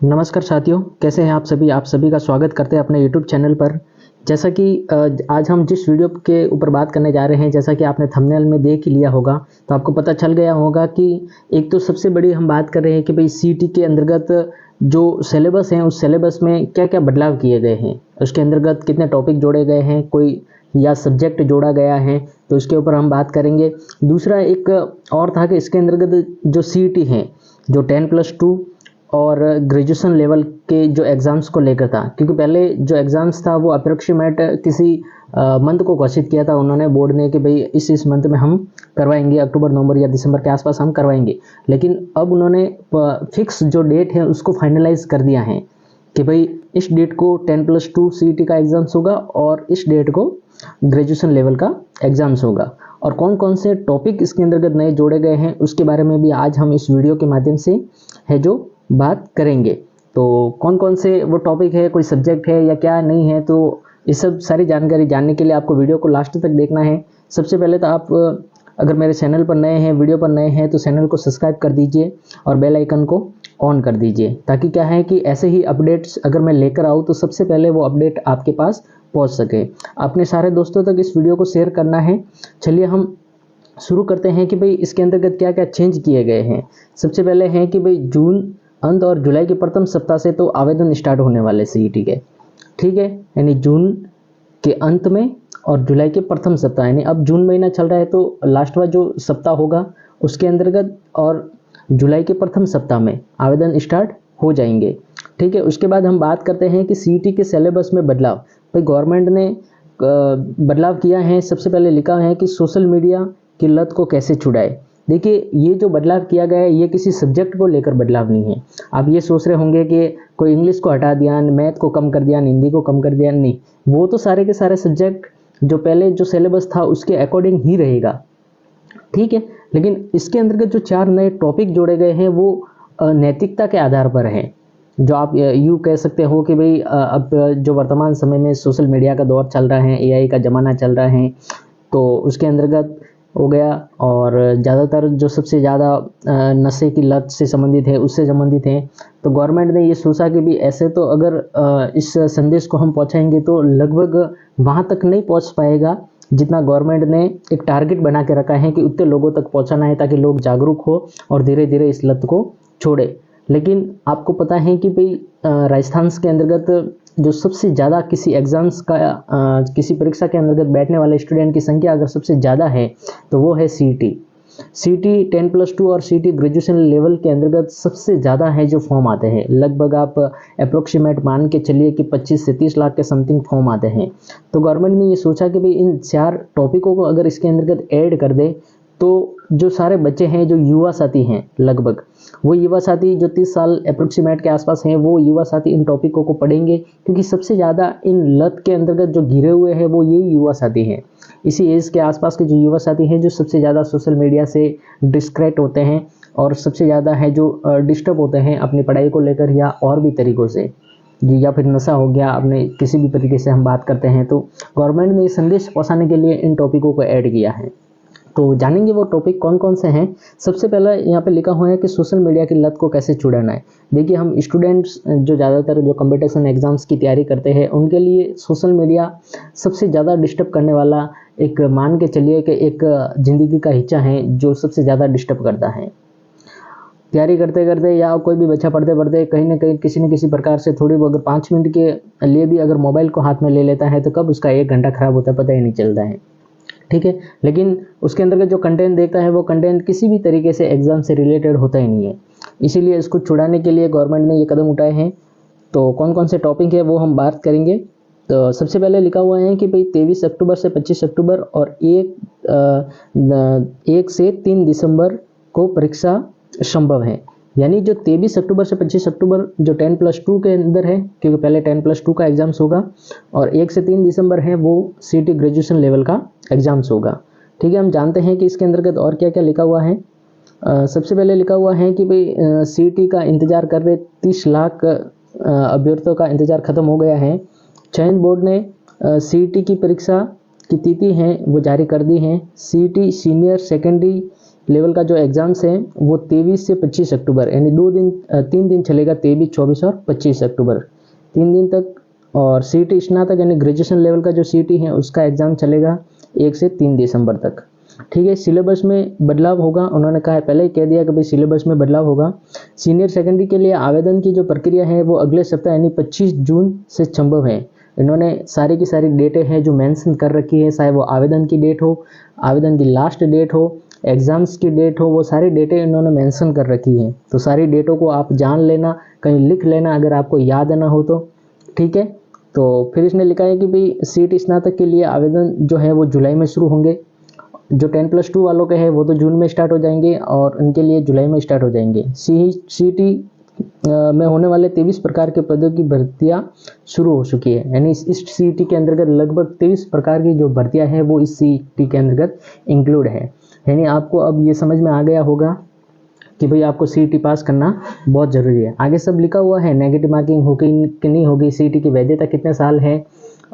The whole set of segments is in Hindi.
नमस्कार साथियों, कैसे हैं आप सभी। आप सभी का स्वागत करते हैं अपने यूट्यूब चैनल पर। जैसा कि आज हम जिस वीडियो के ऊपर बात करने जा रहे हैं, जैसा कि आपने थंबनेल में देख ही लिया होगा, तो आपको पता चल गया होगा कि एक तो सबसे बड़ी हम बात कर रहे हैं कि भाई सीईटी के अंतर्गत जो सिलेबस हैं, उस सिलेबस में क्या क्या बदलाव किए गए हैं, उसके अंतर्गत कितने टॉपिक जोड़े गए हैं, कोई या सब्जेक्ट जोड़ा गया है, तो उसके ऊपर हम बात करेंगे। दूसरा एक और था कि इसके अंतर्गत जो सीईटी हैं, जो 10+2 और ग्रेजुएशन लेवल के जो एग्ज़ाम्स को लेकर था, क्योंकि पहले जो एग्ज़ाम्स था वो अप्रोक्सीमेट किसी मंथ को घोषित किया था उन्होंने, बोर्ड ने, कि भाई इस मंथ में हम करवाएंगे, अक्टूबर नवंबर या दिसंबर के आसपास हम करवाएंगे। लेकिन अब उन्होंने फिक्स जो डेट है उसको फाइनलाइज कर दिया है कि भाई इस डेट को 10+2 सीईटी का एग्ज़ाम्स होगा और इस डेट को ग्रेजुएशन लेवल का एग्ज़ाम्स होगा। और कौन कौन से टॉपिक इसके अंतर्गत नए जोड़े गए हैं उसके बारे में भी आज हम इस वीडियो के माध्यम से है जो बात करेंगे। तो कौन कौन से वो टॉपिक है, कोई सब्जेक्ट है या क्या नहीं है, तो ये सब सारी जानकारी जानने के लिए आपको वीडियो को लास्ट तक देखना है। सबसे पहले तो आप अगर मेरे चैनल पर नए हैं, वीडियो पर नए हैं, तो चैनल को सब्सक्राइब कर दीजिए और बेल आइकन को ऑन कर दीजिए, ताकि क्या है कि ऐसे ही अपडेट्स अगर मैं लेकर आऊँ तो सबसे पहले वो अपडेट आपके पास पहुँच सके। अपने सारे दोस्तों तक इस वीडियो को शेयर करना है। चलिए हम शुरू करते हैं कि भाई इसके अंतर्गत क्या क्या चेंज किए गए हैं। सबसे पहले है कि भाई जून अंत और जुलाई के प्रथम सप्ताह से तो आवेदन स्टार्ट होने वाले सीईटी के, ठीक है। यानी जून के अंत में और जुलाई के प्रथम सप्ताह, यानी अब जून महीना चल रहा है तो लास्ट वाला जो सप्ताह होगा उसके अंतर्गत और जुलाई के प्रथम सप्ताह में आवेदन स्टार्ट हो जाएंगे, ठीक है। उसके बाद हम बात करते हैं कि सीईटी के सिलेबस में बदलाव। भाई गवर्नमेंट ने बदलाव किया है। सबसे पहले लिखा है कि सोशल मीडिया की लत को कैसे छुड़ाए। देखिए, ये जो बदलाव किया गया है ये किसी सब्जेक्ट को लेकर बदलाव नहीं है। आप ये सोच रहे होंगे कि कोई इंग्लिश को हटा दिया, मैथ को कम कर दिया, हिंदी को कम कर दिया, नहीं। वो तो सारे के सारे सब्जेक्ट जो पहले जो सिलेबस था उसके अकॉर्डिंग ही रहेगा, ठीक है। लेकिन इसके अंतर्गत जो 4 नए टॉपिक जोड़े गए हैं वो नैतिकता के आधार पर हैं। जो आप यूँ कह सकते हो कि भाई अब जो वर्तमान समय में सोशल मीडिया का दौर चल रहा है, एआई का ज़माना चल रहा है, तो उसके अंतर्गत हो गया। और ज़्यादातर जो सबसे ज़्यादा नशे की लत से संबंधित है, उससे संबंधित है। तो गवर्नमेंट ने ये सोचा कि भी ऐसे तो अगर इस संदेश को हम पहुंचाएंगे तो लगभग वहां तक नहीं पहुंच पाएगा जितना गवर्नमेंट ने एक टारगेट बना के रखा है कि उतने लोगों तक पहुंचाना है, ताकि लोग जागरूक हो और धीरे धीरे इस लत को छोड़े। लेकिन आपको पता है कि भाई राजस्थान के अंतर्गत जो सबसे ज़्यादा किसी एग्ज़ाम्स का किसी परीक्षा के अंतर्गत बैठने वाले स्टूडेंट की संख्या अगर सबसे ज़्यादा है तो वो है सीईटी। सीईटी 10+2 और सीईटी ग्रेजुएशन लेवल के अंतर्गत सबसे ज़्यादा है जो फॉर्म आते हैं। लगभग आप अप्रोक्सीमेट मान के चलिए कि 25 से 30 लाख के समथिंग फॉर्म आते हैं। तो गवर्नमेंट ने ये सोचा कि भाई इन 4 टॉपिकों को अगर इसके अंतर्गत ऐड कर दे तो जो सारे बच्चे हैं, जो युवा साथी हैं, लगभग वो युवा साथी जो 30 साल अप्रोक्सीमेट के आसपास हैं, वो युवा साथी इन टॉपिकों को पढ़ेंगे, क्योंकि सबसे ज़्यादा इन लत के अंतर्गत जो घिरे हुए हैं वो यही युवा साथी हैं। इसी एज के आसपास के जो युवा साथी हैं जो सबसे ज़्यादा सोशल मीडिया से डिस्ट्रैक्ट होते हैं और सबसे ज़्यादा है जो डिस्टर्ब होते हैं अपनी पढ़ाई को लेकर या और भी तरीक़ों से, या फिर नशा हो गया, अपने किसी भी तरीके से हम बात करते हैं। तो गवर्नमेंट ने ये संदेश पहुँचाने के लिए इन टॉपिकों को ऐड किया है। तो जानेंगे वो टॉपिक कौन कौन से हैं। सबसे पहला यहाँ पे लिखा हुआ है कि सोशल मीडिया की लत को कैसे छुड़ाना है। देखिए, हम स्टूडेंट्स जो ज़्यादातर जो कंपटीशन एग्जाम्स की तैयारी करते हैं उनके लिए सोशल मीडिया सबसे ज़्यादा डिस्टर्ब करने वाला, एक मान के चलिए कि एक ज़िंदगी का हिस्सा है जो सबसे ज़्यादा डिस्टर्ब करता है। तैयारी करते करते या कोई भी बच्चा पढ़ते पढ़ते कहीं ना कहीं किसी न किसी प्रकार से थोड़ी अगर 5 मिनट के लिए भी अगर मोबाइल को हाथ में ले लेता है तो कब उसका 1 घंटा खराब होता है पता ही नहीं चलता है, ठीक है। लेकिन उसके अंतर्गत जो कंटेंट देखता है वो कंटेंट किसी भी तरीके से एग्जाम से रिलेटेड होता ही नहीं है। इसीलिए इसको छुड़ाने के लिए गवर्नमेंट ने ये कदम उठाए हैं। तो कौन कौन से टॉपिक है वो हम बात करेंगे। तो सबसे पहले लिखा हुआ है कि भाई 23 अक्टूबर से 25 अक्टूबर और 1 से 3 दिसंबर को परीक्षा संभव है। यानी जो 23 अक्टूबर से 25 अक्टूबर जो 10+2 के अंदर है, क्योंकि पहले 10+2 का एग्जाम्स होगा, और 1 से 3 दिसंबर है वो सीईटी ग्रेजुएशन लेवल का एग्जाम्स होगा, ठीक है। हम जानते हैं कि इसके अंतर्गत और क्या क्या लिखा हुआ है। सबसे पहले लिखा हुआ है कि भाई सीईटी का इंतज़ार कर रहे 30 लाख अभ्यर्थियों का इंतज़ार खत्म हो गया है। चयन बोर्ड ने सीईटी की परीक्षा की तिथि हैं वो जारी कर दी हैं। सीईटी सीनियर सेकेंडरी लेवल का जो एग्ज़ाम्स हैं वो 23 से 25 अक्टूबर यानी 3 दिन चलेगा, 23, 24 और 25 अक्टूबर 3 दिन तक। और CET स्नातक यानी ग्रेजुएशन लेवल का जो CET है उसका एग्ज़ाम चलेगा 1 से 3 दिसंबर तक। ठीक है, सिलेबस में बदलाव होगा, उन्होंने कहा है, पहले ही कह दिया कि भाई सिलेबस में बदलाव होगा। सीनियर सेकेंडरी के लिए आवेदन की जो प्रक्रिया है वो अगले सप्ताह यानी 25 जून से संभव है। इन्होंने सारी की सारी डेटें हैं जो मेंशन कर रखी है, चाहे वो आवेदन की डेट हो, आवेदन की लास्ट डेट हो, एग्ज़ाम्स की डेट हो, वो सारी डेटें इन्होंने मेंशन कर रखी हैं। तो सारी डेटों को आप जान लेना, कहीं लिख लेना अगर आपको याद ना हो तो। ठीक है, तो फिर इसने लिखा है कि भाई CET स्नातक के लिए आवेदन जो है वो जुलाई में शुरू होंगे। जो 10+2 वालों के हैं वो तो जून में स्टार्ट हो जाएंगे और उनके लिए जुलाई में स्टार्ट हो जाएंगे। CET में होने वाले 23 प्रकार के पदों की भर्तियां शुरू हो चुकी है, यानी इस CET के अंतर्गत लगभग 23 प्रकार की जो भर्तियां हैं वो इस CET के अंतर्गत इंक्लूड है। यानी आपको अब ये समझ में आ गया होगा कि भाई आपको CET पास करना बहुत ज़रूरी है। आगे सब लिखा हुआ है, नेगेटिव मार्किंग होगी कि नहीं होगी, CET की वैधता कितने साल है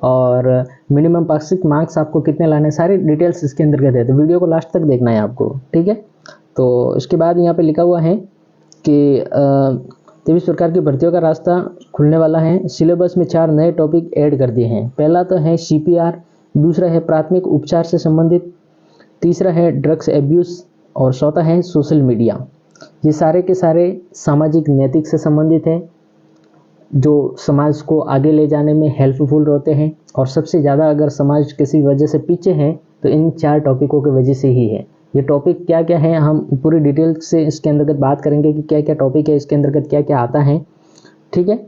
और मिनिमम पासिंग मार्क्स आपको कितने लाने, सारी डिटेल्स इसके अंतर्गत है। तो वीडियो को लास्ट तक देखना है आपको। ठीक है, तो इसके बाद यहाँ पे लिखा हुआ है कि 23 प्रकार की भर्तियों का रास्ता खुलने वाला है। सिलेबस में 4 नए टॉपिक ऐड कर दिए हैं। पहला तो है CPR, दूसरा है प्राथमिक उपचार से संबंधित, तीसरा है ड्रग्स एब्यूज़ और चौथा है सोशल मीडिया। ये सारे के सारे सामाजिक नैतिक से संबंधित हैं, जो समाज को आगे ले जाने में हेल्पफुल रहते हैं। और सबसे ज़्यादा अगर समाज किसी वजह से पीछे है तो इन 4 टॉपिकों की वजह से ही है। ये टॉपिक क्या क्या है हम पूरी डिटेल से इसके अंतर्गत बात करेंगे कि क्या क्या टॉपिक है, इसके अंतर्गत क्या क्या आता है। ठीक है,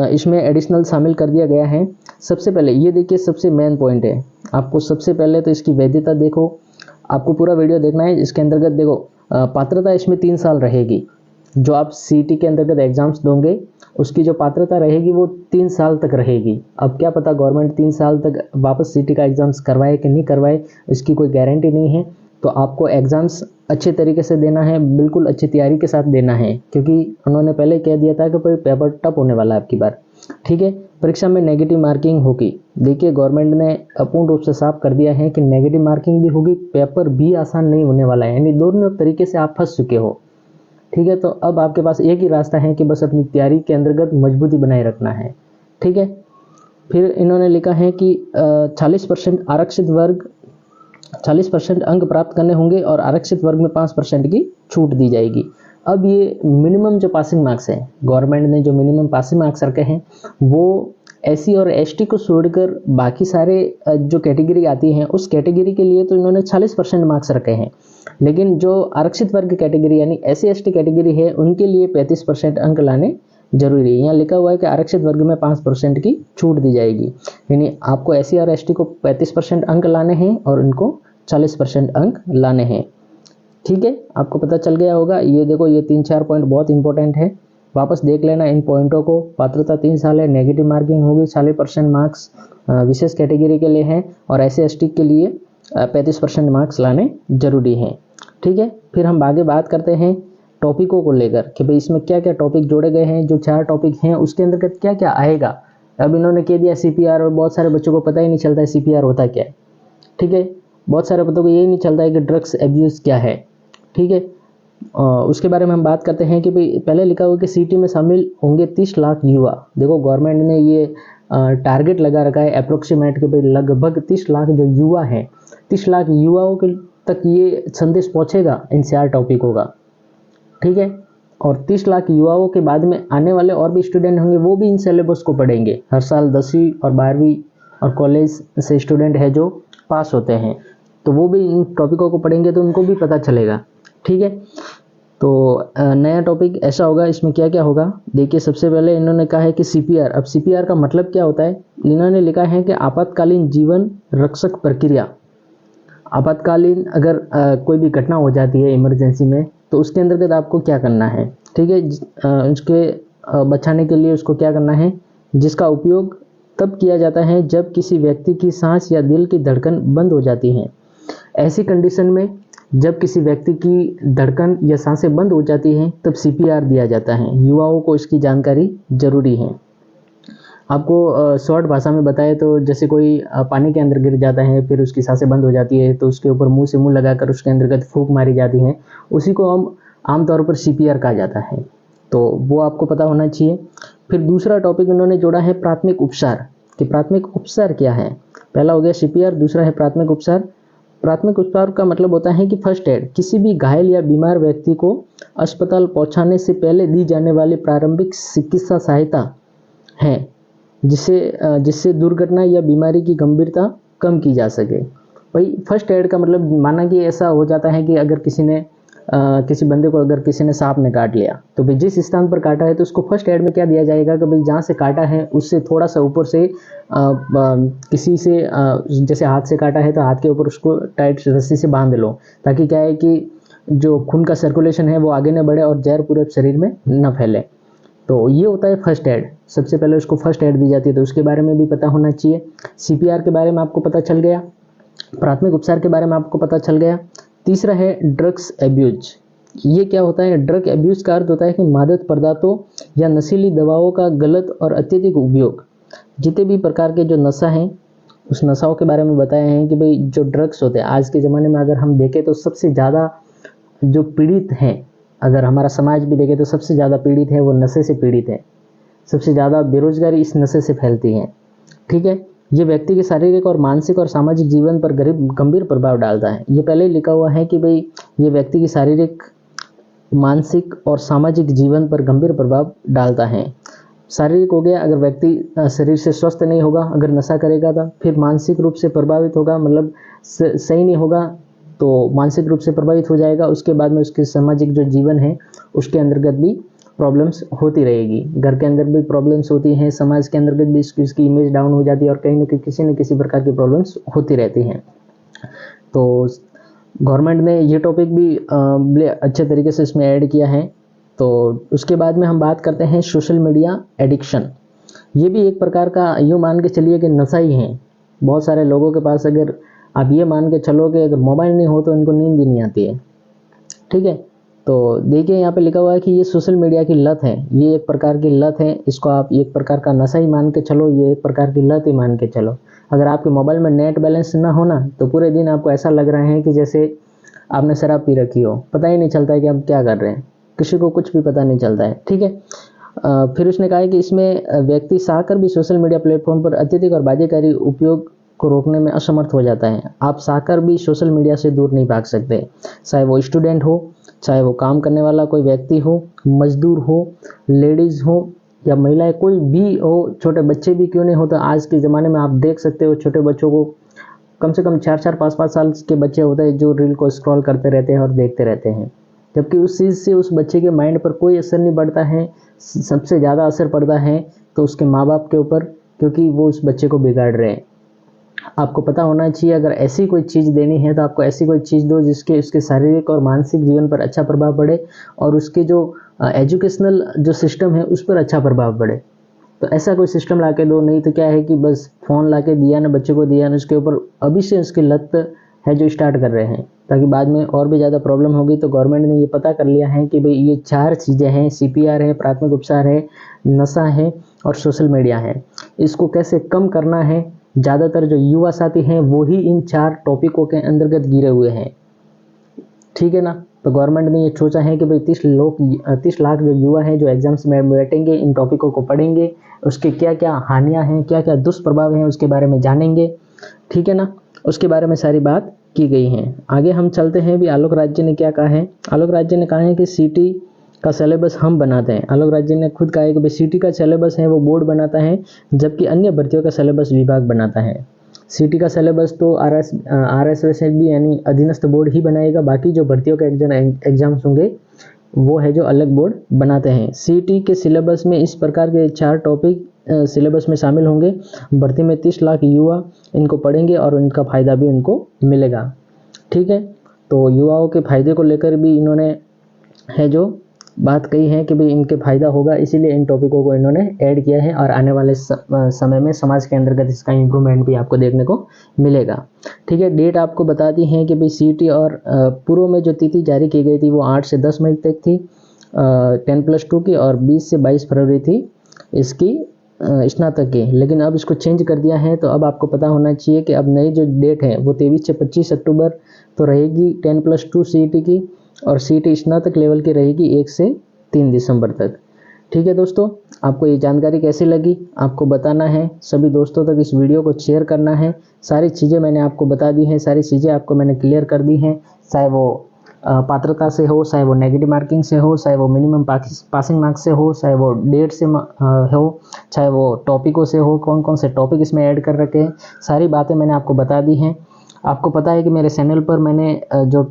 इसमें एडिशनल शामिल कर दिया गया है। सबसे पहले ये देखिए, सबसे मेन पॉइंट है, आपको सबसे पहले तो इसकी वैधता देखो, आपको पूरा वीडियो देखना है। इसके अंतर्गत देखो, पात्रता इसमें 3 साल रहेगी। जो आप CET के अंतर्गत एग्जाम्स दोगे उसकी जो पात्रता रहेगी वो 3 साल तक रहेगी। अब क्या पता गवर्नमेंट 3 साल तक वापस CET का एग्जाम्स करवाए कि नहीं करवाए, इसकी कोई गारंटी नहीं है। तो आपको एग्ज़ाम्स अच्छे तरीके से देना है, बिल्कुल अच्छी तैयारी के साथ देना है, क्योंकि उन्होंने पहले कह दिया था कि पेपर टफ होने वाला है आपकी बार। ठीक है, परीक्षा में नेगेटिव मार्किंग होगी। देखिए, गवर्नमेंट ने पूर्ण रूप से साफ कर दिया है कि नेगेटिव मार्किंग भी होगी, पेपर भी आसान नहीं होने वाला है, यानी दोनों तरीके से आप फंस चुके हो। ठीक है, तो अब आपके पास एक ही रास्ता है कि बस अपनी तैयारी के अंतर्गत मजबूती बनाए रखना है। ठीक है, फिर इन्होंने लिखा है कि 40% आरक्षित वर्ग 40% अंक प्राप्त करने होंगे और आरक्षित वर्ग में 5% की छूट दी जाएगी। अब ये मिनिमम जो पासिंग मार्क्स हैं, गवर्नमेंट ने जो मिनिमम पासिंग मार्क्स रखे हैं वो SC और ST को छोड़कर बाकी सारे जो कैटेगरी आती हैं उस कैटेगरी के लिए तो इन्होंने 40% मार्क्स रखे हैं। लेकिन जो आरक्षित वर्ग कैटेगरी यानी SC ST कैटेगरी है उनके लिए 35% अंक लाने जरूरी है। यहाँ लिखा हुआ है कि आरक्षित वर्ग में 5% की छूट दी जाएगी, यानी आपको SC और ST को 35% अंक लाने हैं और उनको 40% अंक लाने हैं। ठीक है, आपको पता चल गया होगा। ये देखो, ये 3-4 पॉइंट बहुत इंपॉर्टेंट है, वापस देख लेना इन पॉइंटों को। पात्रता 3 साल है, नेगेटिव मार्किंग होगी, 40% मार्क्स विशेष कैटेगरी के लिए हैं और SC ST के लिए 35% मार्क्स लाने जरूरी हैं। ठीक है, फिर हम आगे बात करते हैं टॉपिकों को लेकर कि भाई इसमें क्या क्या टॉपिक जोड़े गए हैं। जो 4 टॉपिक हैं उसके अंतर्गत क्या क्या आएगा। अब इन्होंने कह दिया CPR, और बहुत सारे बच्चों को पता ही नहीं चलता है CPR होता क्या है। ठीक है, बहुत सारे बच्चों को यही नहीं चलता है कि ड्रग्स एब्यूज़ क्या है। ठीक है, उसके बारे में हम बात करते हैं कि भाई पहले लिखा हुआ कि CET में शामिल होंगे 30 लाख युवा। देखो, गवर्नमेंट ने ये टारगेट लगा रखा है अप्रोक्सीमेट कि भाई लगभग 30 लाख जो युवा हैं, 30 लाख युवाओं के तक ये संदेश पहुंचेगा इन 4 टॉपिकों का। ठीक है, और 30 लाख युवाओं के बाद में आने वाले और भी स्टूडेंट होंगे, वो भी इन सिलेबस को पढ़ेंगे। हर साल 10वीं और 12वीं और कॉलेज से स्टूडेंट है जो पास होते हैं, तो वो भी इन टॉपिकों को पढ़ेंगे तो उनको भी पता चलेगा। ठीक है, तो नया टॉपिक ऐसा होगा, इसमें क्या क्या होगा देखिए। सबसे पहले इन्होंने कहा है कि CPR। अब CPR का मतलब क्या होता है, इन्होंने लिखा है कि आपातकालीन जीवन रक्षक प्रक्रिया। आपातकालीन अगर कोई भी घटना हो जाती है इमरजेंसी में तो उसके अंतर्गत आपको क्या करना है। ठीक है, उसके बचाने के लिए उसको क्या करना है, जिसका उपयोग तब किया जाता है जब किसी व्यक्ति की सांस या दिल की धड़कन बंद हो जाती है। ऐसी कंडीशन में जब किसी व्यक्ति की धड़कन या सांसें बंद हो जाती हैं तब CPR दिया जाता है। युवाओं को इसकी जानकारी जरूरी है। आपको शॉर्ट भाषा में बताए तो जैसे कोई पानी के अंदर गिर जाता है, फिर उसकी सांसें बंद हो जाती है, तो उसके ऊपर मुंह से मुंह लगाकर उसके अंतर्गत फूंक मारी जाती है, उसी को हम आमतौर पर सीपीआर कहा जाता है। तो वो आपको पता होना चाहिए। फिर दूसरा टॉपिक उन्होंने जोड़ा है प्राथमिक उपचार, कि प्राथमिक उपचार क्या है। पहला हो गया सीपीआर, दूसरा है प्राथमिक उपचार। प्राथमिक उपचार का मतलब होता है कि फर्स्ट एड, किसी भी घायल या बीमार व्यक्ति को अस्पताल पहुंचाने से पहले दी जाने वाली प्रारंभिक चिकित्सा सहायता है, जिससे दुर्घटना या बीमारी की गंभीरता कम की जा सके। भाई फर्स्ट एड का मतलब माना कि ऐसा हो जाता है कि अगर किसी बंदे को अगर किसी ने सांप ने काट लिया, तो भाई जिस स्थान पर काटा है तो उसको फर्स्ट एड में क्या दिया जाएगा कि भाई जहाँ से काटा है उससे थोड़ा सा ऊपर से किसी से जैसे हाथ से काटा है तो हाथ के ऊपर उसको टाइट रस्सी से बांध लो, ताकि क्या है कि जो खून का सर्कुलेशन है वो आगे न बढ़े और जहर पूरे शरीर में न फैले। तो ये होता है फर्स्ट एड। सबसे पहले उसको फर्स्ट एड दी जाती है, तो उसके बारे में भी पता होना चाहिए। सीपीआर के बारे में आपको पता चल गया, प्राथमिक उपचार के बारे में आपको पता चल गया। तीसरा है ड्रग्स एब्यूज। ये क्या होता है? ड्रग एब्यूज का अर्थ होता है कि मादक पदार्थों या नशीली दवाओं का गलत और अत्यधिक उपयोग। जितने भी प्रकार के जो नशा हैं उस नशाओं के बारे में बताए हैं कि भाई जो ड्रग्स होते हैं आज के ज़माने में अगर हम देखें तो सबसे ज़्यादा जो पीड़ित हैं, अगर हमारा समाज भी देखें तो सबसे ज़्यादा पीड़ित है वो नशे से पीड़ित है। सबसे ज़्यादा बेरोजगारी इस नशे से फैलती है। ठीक है, ये व्यक्ति के शारीरिक और मानसिक और सामाजिक जीवन पर गंभीर प्रभाव डालता है। ये पहले ही लिखा हुआ है कि भाई ये व्यक्ति की शारीरिक, मानसिक और सामाजिक जीवन पर गंभीर प्रभाव डालता है। शारीरिक हो गया, अगर व्यक्ति शरीर से स्वस्थ नहीं होगा, अगर नशा करेगा तो फिर मानसिक रूप से प्रभावित होगा, मतलब सही नहीं होगा तो मानसिक रूप से प्रभावित हो जाएगा। उसके बाद में उसके सामाजिक जो जीवन है उसके अंतर्गत भी प्रॉब्लम्स होती रहेगी, घर के अंदर भी प्रॉब्लम्स होती हैं, समाज के अंतर्गत भी इसकी इमेज डाउन हो जाती है और कहीं न किसी प्रकार की प्रॉब्लम्स होती रहती हैं। तो गवर्नमेंट ने ये टॉपिक भी अच्छे तरीके से इसमें ऐड किया है। तो उसके बाद में हम बात करते हैं सोशल मीडिया एडिक्शन। ये भी एक प्रकार का यूँ मान के चलिए कि नशा ही है। बहुत सारे लोगों के पास, अगर आप ये मान के चलो कि अगर मोबाइल नहीं हो तो इनको नींद ही नहीं आती है। ठीक है, तो देखिए यहाँ पे लिखा हुआ है कि ये सोशल मीडिया की लत है। ये एक प्रकार की लत है, इसको आप एक प्रकार का नशा ही मान के चलो, ये एक प्रकार की लत ही मान के चलो। अगर आपके मोबाइल में नेट बैलेंस ना हो ना तो पूरे दिन आपको ऐसा लग रहा है कि जैसे आपने शराब पी रखी हो, पता ही नहीं चलता है कि आप क्या कर रहे हैं, किसी को कुछ भी पता नहीं चलता है। ठीक है, फिर उसने कहा है कि इसमें व्यक्ति चाहकर भी सोशल मीडिया प्लेटफॉर्म पर अत्यधिक और बाध्यकारी उपयोग को रोकने में असमर्थ हो जाता है। आप चाहकर भी सोशल मीडिया से दूर नहीं भाग सकते, चाहे वो स्टूडेंट हो, चाहे वो काम करने वाला कोई व्यक्ति हो, मजदूर हो, लेडीज़ हो या महिलाएं, कोई भी हो, छोटे बच्चे भी क्यों नहीं हो। तो आज के ज़माने में आप देख सकते हो छोटे बच्चों को, कम से कम 4-4, 5-5 साल के बच्चे होते हैं जो रील को स्क्रॉल करते रहते हैं और देखते रहते हैं, जबकि उस चीज़ से उस बच्चे के माइंड पर कोई असर नहीं पड़ता है। सबसे ज़्यादा असर पड़ता है तो उसके माँ बाप के ऊपर, क्योंकि वो उस बच्चे को बिगाड़ रहे हैं। आपको पता होना चाहिए, अगर ऐसी कोई चीज़ देनी है तो आपको ऐसी कोई चीज़ दो जिसके उसके शारीरिक और मानसिक जीवन पर अच्छा प्रभाव पड़े और उसके जो एजुकेशनल जो सिस्टम है उस पर अच्छा प्रभाव पड़े। तो ऐसा कोई सिस्टम ला के दो, नहीं तो क्या है कि बस फ़ोन ला के दिया ना बच्चे को, दिया ना, उसके ऊपर अभी से उसकी लत है जो स्टार्ट कर रहे हैं, ताकि बाद में और भी ज़्यादा प्रॉब्लम होगी। तो गवर्नमेंट ने ये पता कर लिया है कि भाई ये 4 चीज़ें हैं, सीपीआर है, प्राथमिक उपचार है, नशा है और सोशल मीडिया है। इसको कैसे कम करना है, ज़्यादातर जो युवा साथी हैं वो ही इन 4 टॉपिकों के अंतर्गत घिरे हुए हैं। ठीक है ना, तो गवर्नमेंट ने ये सोचा है कि भाई 30 लाख जो युवा हैं जो एग्जाम्स में बैठेंगे, इन टॉपिकों को पढ़ेंगे, उसके क्या क्या हानियाँ हैं, क्या क्या दुष्प्रभाव हैं उसके बारे में जानेंगे। ठीक है ना, उसके बारे में सारी बात की गई है। आगे हम चलते हैं। भी आलोक राज्य ने क्या कहा है? आलोक राज्य ने कहा है कि सीटी का सिलेबस हम बनाते हैं। आलोक राज्य ने खुद कहा है कि भाई सीटी का सिलेबस है वो बोर्ड बनाता है, जबकि अन्य भर्तियों का सिलेबस विभाग बनाता है। सीटी का सिलेबस तो आरएसएस भी यानी अधीनस्थ बोर्ड ही बनाएगा, बाकी जो भर्तियों के एग्जाम्स होंगे वो है जो अलग बोर्ड बनाते हैं। सीटी के सिलेबस में इस प्रकार के 4 टॉपिक सिलेबस में शामिल होंगे। भर्ती में 30 लाख युवा इनको पढ़ेंगे और उनका फ़ायदा भी उनको मिलेगा। ठीक है, तो युवाओं के फ़ायदे को लेकर भी इन्होंने है जो बात कही है कि भाई इनके फ़ायदा होगा, इसीलिए इन टॉपिकों को इन्होंने ऐड किया है और आने वाले समय में समाज के अंतर्गत इसका इम्प्रूवमेंट भी आपको देखने को मिलेगा। ठीक है, डेट आपको बता दी है कि भाई सीटी और पूर्व में जो तिथि जारी की गई थी वो 8 से 10 मई तक थी 10+2 की, और 20 से 22 फरवरी थी इसकी स्नातक के, लेकिन अब इसको चेंज कर दिया है। तो अब आपको पता होना चाहिए कि अब नई जो डेट है वो 23 से 25 अक्टूबर तो रहेगी 10+2 CET की, और CET स्नातक लेवल की रहेगी 1 से 3 दिसंबर तक। ठीक है दोस्तों, आपको ये जानकारी कैसी लगी आपको बताना है, सभी दोस्तों तक इस वीडियो को शेयर करना है। सारी चीज़ें मैंने आपको बता दी हैं, सारी चीज़ें आपको मैंने क्लियर कर दी हैं, चाहे वो पात्रता से हो, चाहे वो नेगेटिव मार्किंग से हो, चाहे वो मिनिमम पासिंग मार्क्स से हो, चाहे वो डेट से हो, चाहे वो टॉपिकों से हो, कौन कौन से टॉपिक इसमें ऐड कर रखे हैं, सारी बातें मैंने आपको बता दी हैं। आपको पता है कि मेरे चैनल पर मैंने जो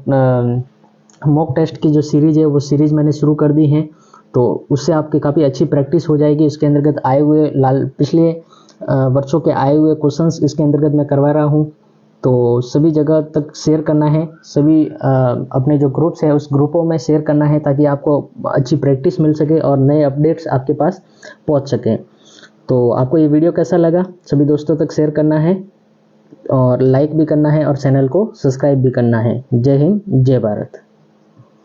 मॉक टेस्ट की जो सीरीज़ है वो सीरीज़ मैंने शुरू कर दी है, तो उससे आपकी काफ़ी अच्छी प्रैक्टिस हो जाएगी। इसके अंतर्गत आए हुए पिछले वर्षों के आए हुए क्वेश्चंस इसके अंतर्गत मैं करवा रहा हूँ, तो सभी जगह तक शेयर करना है, सभी अपने जो ग्रुप्स हैं उस ग्रुपों में शेयर करना है, ताकि आपको अच्छी प्रैक्टिस मिल सके और नए अपडेट्स आपके पास पहुंच सकें। तो आपको ये वीडियो कैसा लगा सभी दोस्तों तक शेयर करना है, और लाइक भी करना है, और चैनल को सब्सक्राइब भी करना है। जय हिंद, जय भारत।